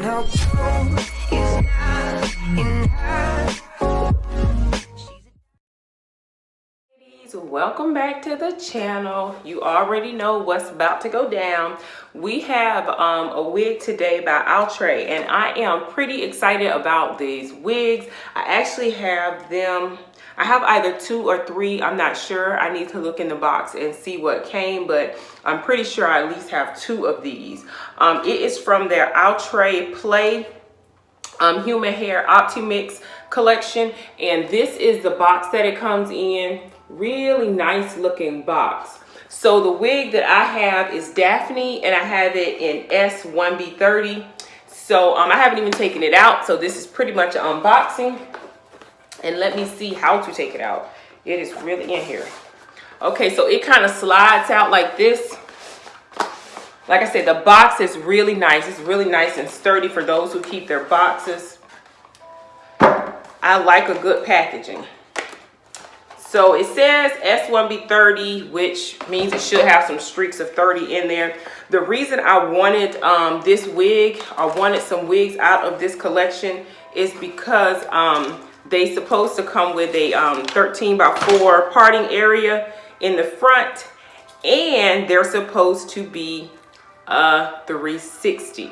no clue is not in her. Welcome back to the channel. You already know what's about to go down. We have a wig today by Outre, and I am pretty excited about these wigs. I actually have them. I have either 2 or 3. I'm not sure. I need to look in the box and see what came, but I'm pretty sure I at least have 2 of these. It is from their Outre Play Human Hair Optimix collection, and this is the box that it comes in. Really nice looking box. So the wig that I have is Daphne, and I have it in S1B30. So I haven't even taken it out, so this is pretty much an unboxing. And let me see how to take it out. It is really in here. Okay, so it kind of slides out like this. Like I said, the box is really nice. It's really nice and sturdy for those who keep their boxes. I like a good packaging. So it says S1B30, which means it should have some streaks of 30 in there. The reason I wanted this wig, I wanted some wigs out of this collection, is because they supposed to come with a 13x4 parting area in the front, and they're supposed to be 360.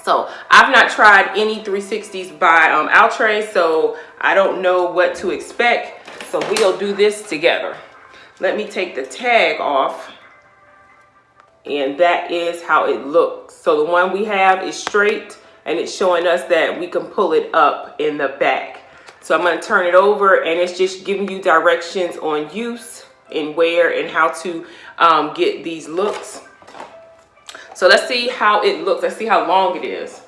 So I've not tried any 360s by Outre, so I don't know what to expect. So we'll do this together. Let me take the tag off, and that is how it looks. So the one we have is straight, and it's showing us that we can pull it up in the back. So I'm going to turn it over, and it's just giving you directions on use and wear and how to get these looks. So let's see how it looks. Let's see how long it is.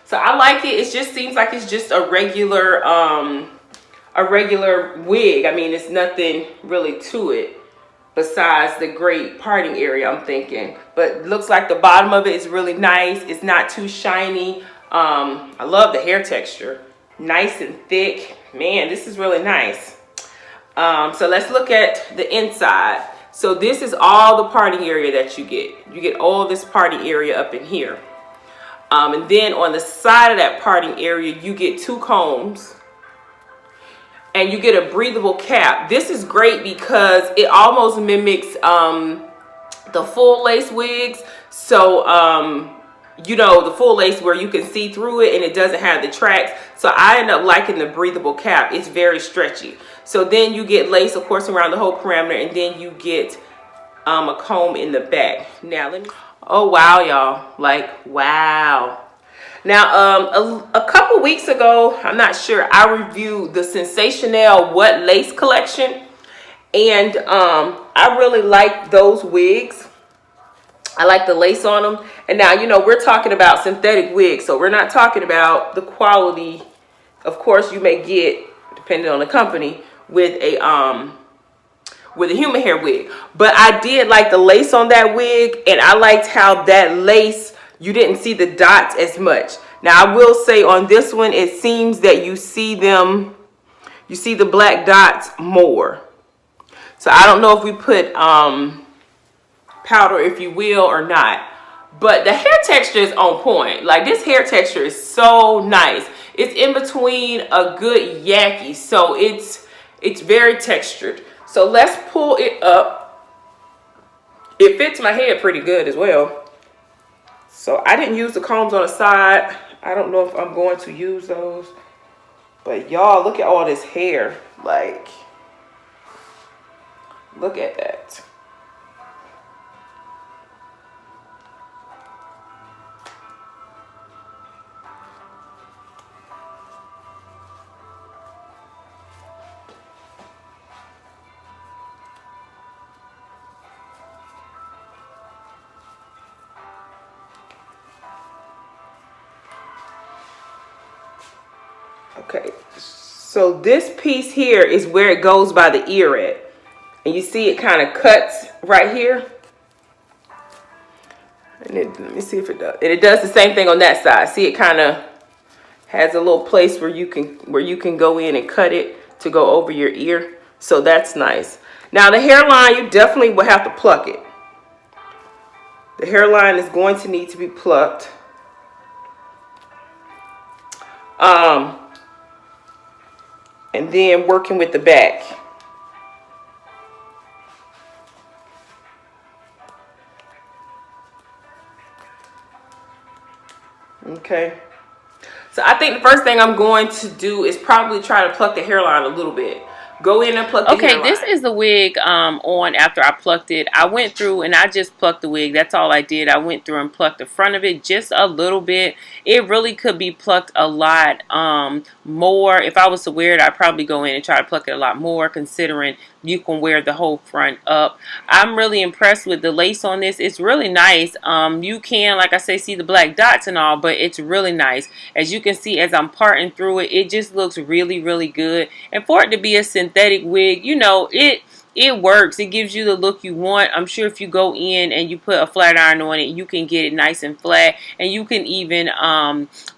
So I like it. It just seems like it's just a regular wig. I mean, it's nothing really to it besides the great parting area, I'm thinking. But it looks like the bottom of it is really nice. It's not too shiny. I love the hair texture. Nice and thick. Man, this is really nice. So let's look at the inside. So this is all the parting area that you get. You get all this parting area up in here. And then on the side of that parting area, you get 2 combs. And you get a breathable cap. This is great because it almost mimics the full lace wigs. So, you know, the full lace where you can see through it and it doesn't have the tracks. So I end up liking the breathable cap. It's very stretchy. So then you get lace, of course, around the whole parameter, and then you get a comb in the back. Now, let me... Oh, wow, y'all. Like, wow. Now, a couple weeks ago, I'm not sure, I reviewed the Sensational What Lace collection, and I really like those wigs. I like the lace on them. And now, you know, we're talking about synthetic wigs, so we're not talking about the quality, of course, you may get, depending on the company, with a human hair wig. But I did like the lace on that wig, and I liked how that lace, you didn't see the dots as much. Now I will say on this one, it seems that you see them, you see the black dots more. So I don't know if we put powder, if you will, or not. But the hair texture is on point. Like, this hair texture is so nice. It's in between a good yaki, so it's very textured. So let's pull it up. It fits my head pretty good as well. So I didn't use the combs on the side. I don't know if I'm going to use those. But y'all, look at all this hair. Like, look at that. Okay, so this piece here is where it goes by the ear at. And you see it kind of cuts right here. And let me see if it does. And it does the same thing on that side. See, it kind of has a little place where you can go in and cut it to go over your ear. So that's nice. Now the hairline, you definitely will have to pluck it. The hairline is going to need to be plucked. And then working with the back. Okay. So I think the first thing I'm going to do is probably try to pluck the hairline a little bit. Go in and pluck the hairline. Okay, this is the wig on after I plucked it. I went through and I just plucked the wig. That's all I did. I went through and plucked the front of it just a little bit. It really could be plucked a lot more. If I was to wear it, I'd probably go in and try to pluck it a lot more, considering you can wear the whole front up. I'm really impressed with the lace on this. It's really nice. You can, like I say, see the black dots and all, but it's really nice. As you can see, as I'm parting through it, it just looks really, really good. And for it to be a synthetic wig, you know, it works. It gives you the look you want. I'm sure if you go in and you put a flat iron on it, you can get it nice and flat. And you can even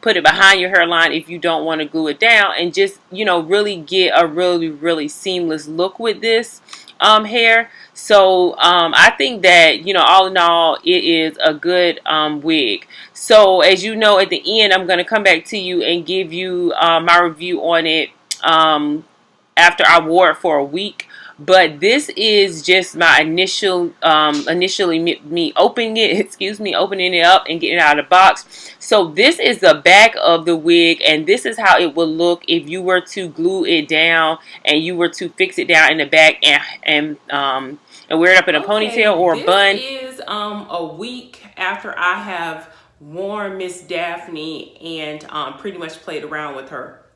put it behind your hairline if you don't want to glue it down, and just, you know, really get a really, really seamless look with this hair. So I think that, you know, all in all, it is a good wig. So as you know, at the end, I'm going to come back to you and give you my review on it after I wore it for a week. But this is just my initially me opening it, opening it up and getting it out of the box. So this is the back of the wig, and this is how it would look if you were to glue it down and you were to fix it down in the back and wear it up in a ponytail or a bun. This is a week after I have worn Miss Daphne and pretty much played around with her.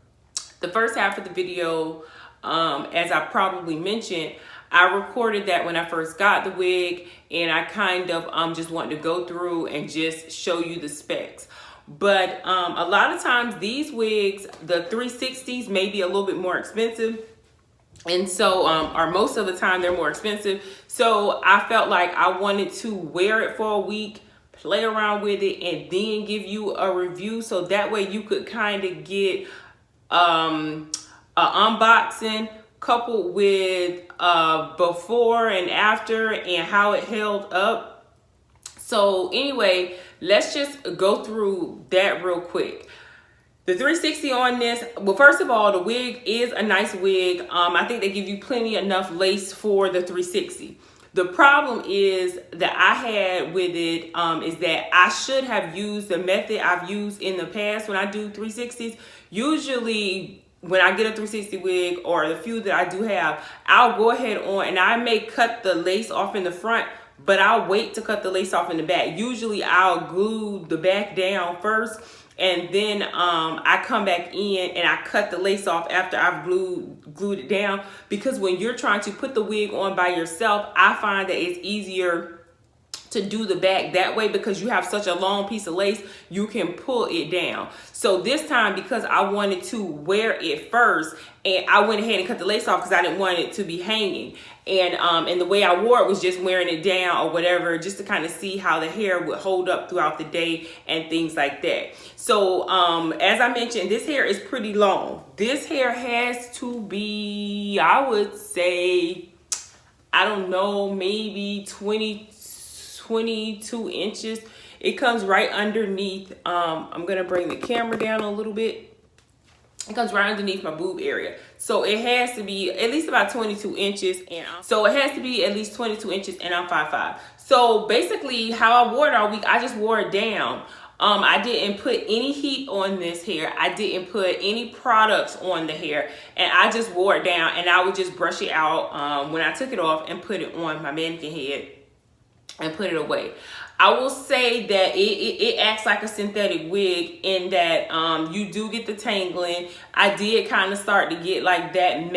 The first half of the video, as I probably mentioned, I recorded that when I first got the wig, and I kind of just wanted to go through and just show you the specs. But a lot of times these wigs, the 360s, may be a little bit more expensive. And so, or most of the time they're more expensive. So I felt like I wanted to wear it for a week, play around with it, and then give you a review. So that way you could kind of get an unboxing coupled with before and after and how it held up. So anyway, let's just go through that real quick. The 360 on this, well, first of all, the wig is a nice wig. I think they give you plenty enough lace for the 360. The problem is that I had with it is that I should have used the method I've used in the past when I do 360s. Usually when I get a 360 wig, or the few that I do have, I'll go ahead on and I may cut the lace off in the front, but I'll wait to cut the lace off in the back. Usually I'll glue the back down first, and then I come back in and I cut the lace off after I've glued it down, because when you're trying to put the wig on by yourself, I find that it's easier to do the back that way, because you have such a long piece of lace, you can pull it down. So this time, because I wanted to wear it first, and I went ahead and cut the lace off because I didn't want it to be hanging. And the way I wore it was just wearing it down or whatever, just to kind of see how the hair would hold up throughout the day and things like that. So as I mentioned, this hair is pretty long. This hair has to be, I would say, I don't know, maybe 22 inches. It comes right underneath. I'm gonna bring the camera down a little bit. It comes right underneath my boob area. So it has to be at least about 22 inches. And so it has to be at least 22 inches, and I'm 5'5". So basically how I wore it all week, I just wore it down. I didn't put any heat on this hair. I didn't put any products on the hair, and I just wore it down, and I would just brush it out when I took it off and put it on my mannequin head and put it away. I will say that it acts like a synthetic wig in that you do get the tangling. I did kind of start to get like that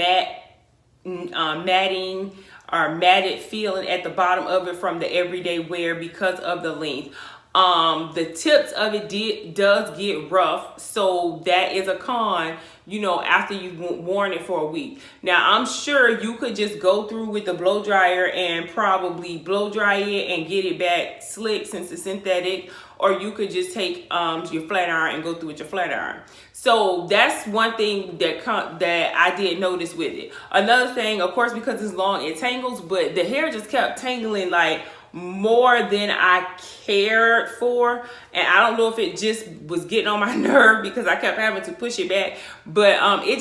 matting or matted feeling at the bottom of it from the everyday wear because of the length. The tips of it does get rough, so that is a con, you know, after you've worn it for a week. Now I'm sure you could just go through with the blow dryer and probably blow dry it and get it back slick since it's synthetic, or you could just take your flat iron and go through with your flat iron. So that's one thing that I did notice with it. Another thing, of course, because it's long, it tangles, but the hair just kept tangling like more than I cared for. And I don't know if it just was getting on my nerve because I kept having to push it back, but it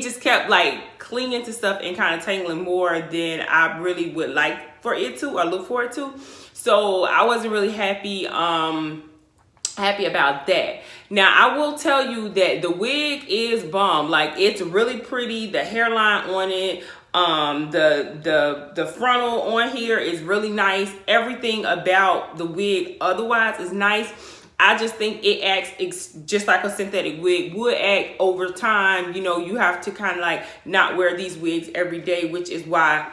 just kept like clinging to stuff and kind of tangling more than I really would like for it to, or look forward to. So I wasn't really happy about that. Now I will tell you that the wig is bomb. Like, it's really pretty. The hairline on it, the frontal on here is really nice. Everything about the wig otherwise is nice. I just think it acts just like a synthetic wig would act over time. You know, you have to kind of like not wear these wigs every day, which is why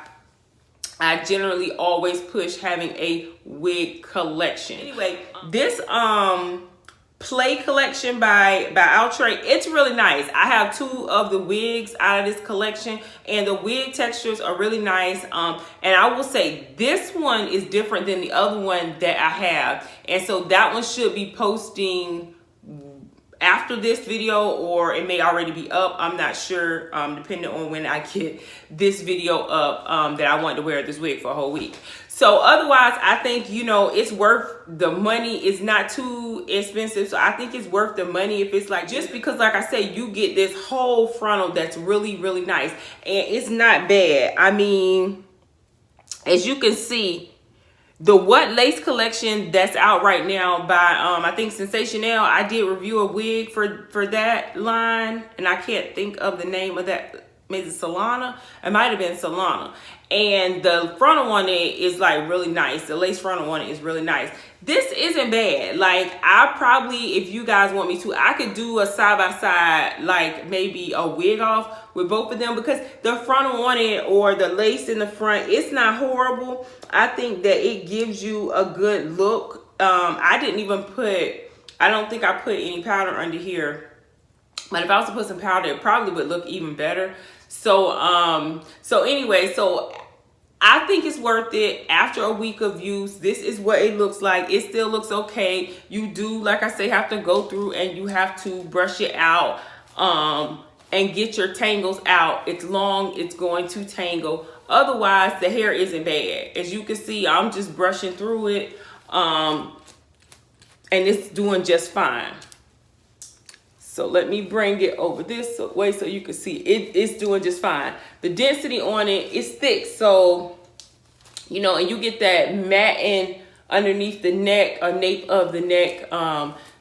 I generally always push having a wig collection. Anyway, this play collection by Outre, it's really nice. I have 2 of the wigs out of this collection, and the wig textures are really nice. And I will say this one is different than the other one that I have, and so that one should be posting after this video, or it may already be up. I'm not sure, depending on when I get this video up, that I want to wear this wig for a whole week. So otherwise, I think, you know, it's worth the money. It's not too expensive, so I think it's worth the money if it's like, just because, like I say, you get this whole frontal that's really, really nice, and it's not bad. I mean, as you can see, the What Lace collection that's out right now by I think Sensational. I did review a wig for that line, and I can't think of the name of that. Maybe Solana. It might have been Solana. And the frontal on it is like really nice. The lace frontal on it is really nice. This isn't bad. Like, I probably, if you guys want me to, I could do a side by side, like maybe a wig off with both of them, because the frontal on it, or the lace in the front, it's not horrible. I think that it gives you a good look. I didn't even I don't think I put any powder under here, but if I was to put some powder, it probably would look even better. So anyway, I think it's worth it. After a week of use, this is what it looks like. It still looks okay. You do, like I say, have to go through and you have to brush it out and get your tangles out. It's long, it's going to tangle. Otherwise, the hair isn't bad. As you can see, I'm just brushing through it, and it's doing just fine. So let me bring it over this way so you can see it's doing just fine. The density on it is thick, so, you know, and you get that matting underneath the neck, or nape of the neck,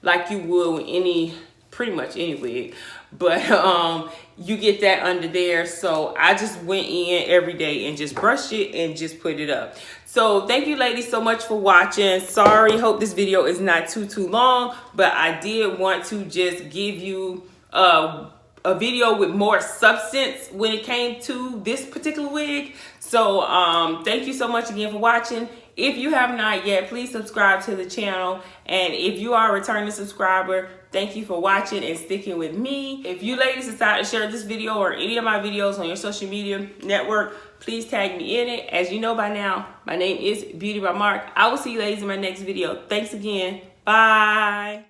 like you would with pretty much any wig. But you get that under there. So I just went in every day and just brushed it and just put it up. So thank you ladies so much for watching. Sorry, hope this video is not too long, but I did want to just give you a video with more substance when it came to this particular wig. So thank you so much again for watching. If you have not yet, please subscribe to the channel. And if you are a returning subscriber, thank you for watching and sticking with me. If you ladies decide to share this video or any of my videos on your social media network, please tag me in it. As you know by now, my name is Beauty by Mark. I will see you ladies in my next video. Thanks again. Bye.